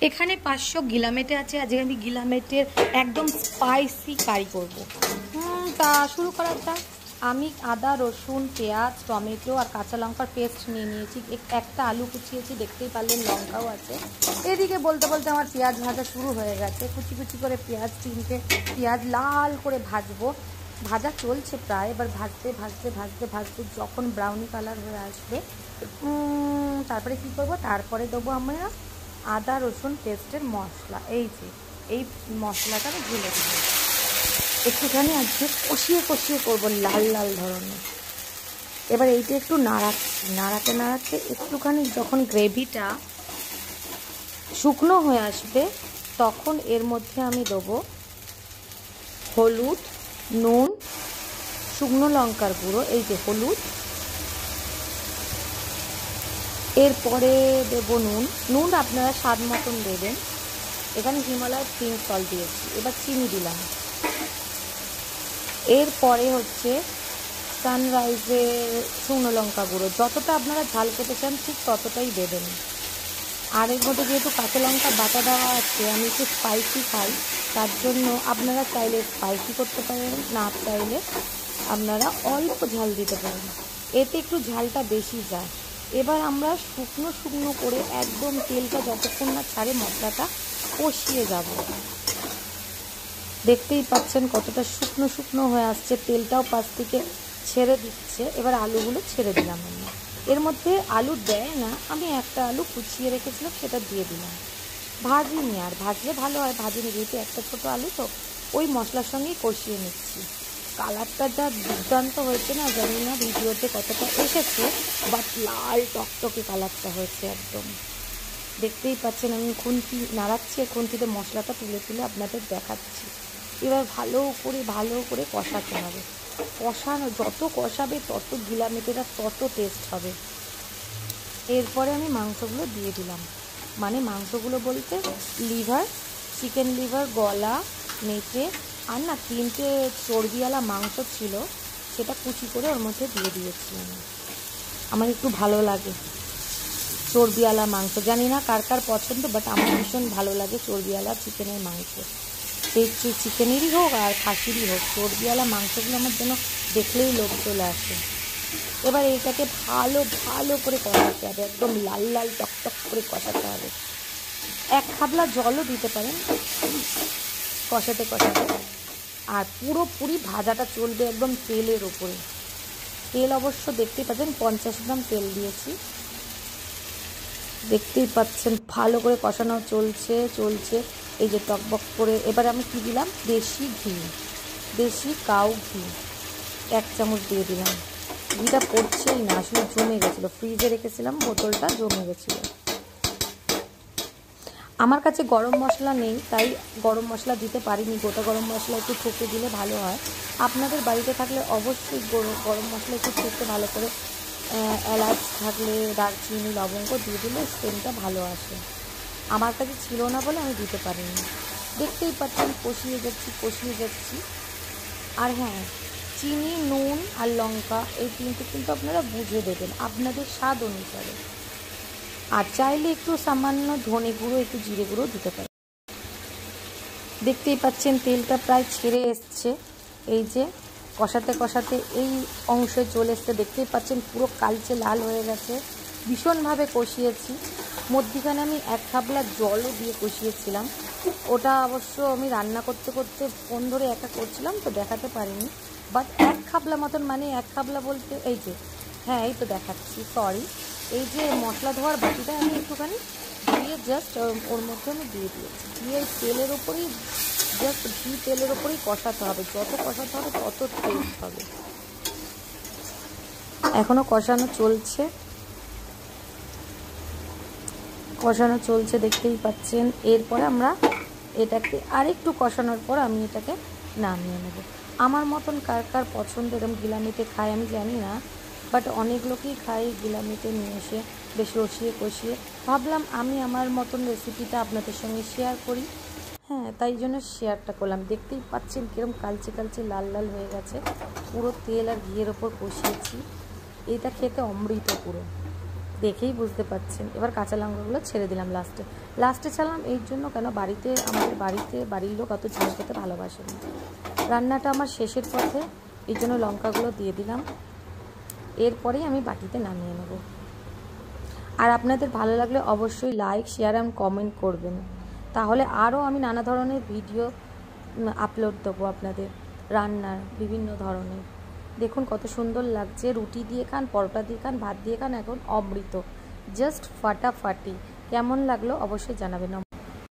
এখানে 500 গিলামেটে আছে। আজকে আমি গিলামেটের একদম স্পাইসি কারি করব। তা শুরু করার যাক। আমি আদা, রসুন, পেঁয়াজ, টমেটো আর কাঁচা লঙ্কার পেস্ট নিয়ে নিয়েছি। একটা আলু কুচিয়েছি, দেখতেই পারলেন, লঙ্কাও আছে। এদিকে বলতে বলতে আমার পেঁয়াজ ভাজা শুরু হয়ে গেছে। কুচি কুচি করে তিনটে পেঁয়াজ লাল করে ভাজবো। ভাজা চলছে প্রায়। এবার ভাজতে ভাজতে ভাজতে ভাজতে যখন ব্রাউনি কালার হয়ে আসবে, তারপরে কি করব, তারপরে দেবো আমরা আদা রসুন পেস্টের মশলা। এই মশলাটা আমি ঢেলে দেবো। একটুখানি আজকে কষিয়ে কষিয়ে করবো, লাল লাল ধরনের। এবার এইটা একটু নাড়াতে নাড়াতে একটুখানি যখন গ্রেভিটা শুকনো হয়ে আসবে, তখন এর মধ্যে আমি দেবো হলুদ, নুন, শুকনো লঙ্কার গুঁড়ো, এই যে হলুদ, এরপরে দেবো নুন আপনারা স্বাদ মতন দেবেন। এখানে হিমালয়ের পিঙ্ক সল্ট দিয়েছি। এবার চিনি দিলাম। এরপরে হচ্ছে সানরাইজের শুকনো লঙ্কা গুঁড়ো। যতটা আপনারা ঝাল খেতে চান ঠিক ততটাই দেবেন। আর এর মধ্যে যেহেতু কাঁচা লঙ্কা বাটা দেওয়া আছে, আমি একটু স্পাইসি খাই, তার জন্য আপনারা চাইলে স্পাইসি করতে পারেন, না চাইলে আপনারা অল্প ঝাল দিতে পারেন, এতে একটু ঝালটা বেশি যায়। এবার আমরা শুকনো শুকনো করে একদম তেলটা যতক্ষণ না ছাড়ে মশলাটা কষিয়ে যাব। দেখতেই পাচ্ছেন কতটা শুকনো শুকনো হয়ে আসছে, তেলটাও পাশ থেকে ছেড়ে দিচ্ছে। এবার আলুগুলো ছেড়ে দিলাম। আমরা এর মধ্যে আলু দেয় না, আমি একটা আলু কুচিয়ে রেখেছিলাম, সেটা দিয়ে দিলাম। ভাজিনি, আর ভাজলে ভালো হয়, ভাজিনি, যেহেতু একটা ছোটো আলু তো ওই মশলার সঙ্গেই কষিয়ে নিচ্ছি। কালারটা যা দুর্দান্ত হয়েছে না, জানি না ভিডিওতে কতটা এসেছে, বাট লাল টকটকে কালারটা হয়েছে একদম। দেখতেই পাচ্ছেন আমি খুন্তি নাড়াচ্ছি, খুন্তিতে মশলাটা তুলে তুলে আপনাদের দেখাচ্ছি। এবার ভালো করে কষাতে হবে। যত কষাবে তত গিলামেটেরা তত টেস্ট হবে। এরপরে আমি মাংসগুলো দিয়ে দিলাম। মানে মাংসগুলো বলতে চিকেন লিভার, গলা, মেটে আর না 3টে চর্বিওয়ালা মাংস ছিল, সেটা কুচি করে ওর মধ্যে দিয়ে দিয়েছি আমি। আমার একটু ভালো লাগে চর্বিওয়ালা মাংস, জানি না কার কার পছন্দ, বাট আমার ভীষণ ভালো লাগে চর্বিওয়ালা চিকেনের মাংস। সেই চিকেনেরই হোক আর খাসিরই হোক, চর্বিওয়ালা মাংসগুলো আমার জন্য দেখলেই লোভ চলে আসে। এবার এইটাকে ভালো করে কষাতে হবে, একদম লাল লাল টকটক করে কষাতে হবে। এক খাবলা জলও দিতে পারেন কষাতে কষাতে। আর পুরোপুরি ভাজাটা চলবে একদম তেলের ওপরে। তেল অবশ্য দেখতেই পাচ্ছেন 50 গ্রাম তেল দিয়েছি। দেখতেই পাচ্ছেন ভালো করে কষানো চলছে এই যে টকবক করে। এবার আমি কি দিলাম, দেশি কাউ ঘি 1 চামচ দিয়ে দিলাম। ঘিটা পড়ছেই না, আসলে জমে গেছিলো, ফ্রিজে রেখেছিলাম, বোতলটা জমে গেছিলো। আমার কাছে গরম মশলা নেই, তাই গরম মশলা দিতে পারিনি। গোটা গরম মশলা একটু ঠুকে দিলে ভালো হয়। আপনাদের বাড়িতে থাকলে অবশ্যই গরম মশলা একটু ঠুকে ভালো করে, এলাচ থাকলে দারচিনি লবঙ্গ দিয়ে দিলে সেন্টটা ভালো আসে। আমার কাছে ছিল না বলে আমি দিতে পারিনি। দেখতেই পাচ্ছেন কষিয়ে যাচ্ছি। আর হ্যাঁ, চিনি, নুন আর লঙ্কা এই 3টে কিন্তু আপনারা বুঝে দেবেন আপনাদের স্বাদ অনুসারে। আর চাইলে একটু সামান্য ধনে গুঁড়ো, একটু জিরে গুঁড়ো দিতে পারেন। দেখতেই পাচ্ছেন তেলটা প্রায় ছেড়ে এসছে। এই যে কষাতে এই অংশে চলে এসছে, দেখতেই পাচ্ছেন পুরো কালচে লাল হয়ে গেছে। ভীষণভাবে কষিয়েছি। মধ্যিখানে আমি 1 খাবলা জলও দিয়ে কষিয়েছিলাম। ওটা অবশ্য আমি রান্না করতে ফোন ধরে একা করছিলাম তো দেখাতে পারিনি, বাট 1 খাবলা মতন, মানে 1 খাবলা বলতে এই যে, হ্যাঁ এই তো দেখাচ্ছি, সরি। এই যে মশলা ধোয়ার বাটিটা আমি একটুখানি দিয়ে জাস্ট ওর মধ্যে আমি দিয়ে দিয়েছি। দিয়ে তেলের ওপরেই কষাতে হবে। যত কষাতে হবে তত টেস্ট হবে। এখনও কষানো চলছে দেখতেই পাচ্ছেন। এরপরে আমরা এটাকে আরেকটু কষানোর পর আমি এটাকে নামিয়ে নেব। আমার মতন কার কার পছন্দ এরকম গিলামিতে খায় আমি জানি না, বাট অনেক লোকই খায় গিলামিতে নিয়ে এসে বেশ রসিয়ে কষিয়ে। ভাবলাম আমি আমার মতন রেসিপিটা আপনাদের সঙ্গে শেয়ার করি, হ্যাঁ তাই জন্য শেয়ারটা করলাম। দেখতেই পাচ্ছেন কীরকম কালচে লাল লাল হয়ে গেছে, পুরো তেল আর ঘিয়ের ওপর কষিয়েছি। এটা খেতে অমৃত পুরো। দেখেই বুঝতে পারছেন। এবার কাঁচা লঙ্কাগুলো ছেড়ে দিলাম লাস্টে ছাড়লাম এই জন্য, কেন আমাদের বাড়ির লোক অত ঝাল খেতে ভালোবাসে না। রান্নাটা আমার শেষের পথে, এই জন্য লঙ্কাগুলো দিয়ে দিলাম। এরপরেই আমি বাটিতে নামিয়ে নেব। আর আপনাদের ভালো লাগলে অবশ্যই লাইক, শেয়ার অ্যান্ড কমেন্ট করবেন, তাহলে আরও আমি নানা ধরনের ভিডিও আপলোড দেবো আপনাদের রান্নার বিভিন্ন ধরনের। দেখুন কত সুন্দর লাগছে, রুটি দিয়ে খান, পরোটা দিয়ে খান, ভাত দিয়ে খান, এখন অমৃত, জাস্ট ফাটাফাটি। কেমন লাগলো অবশ্যই জানাবেন।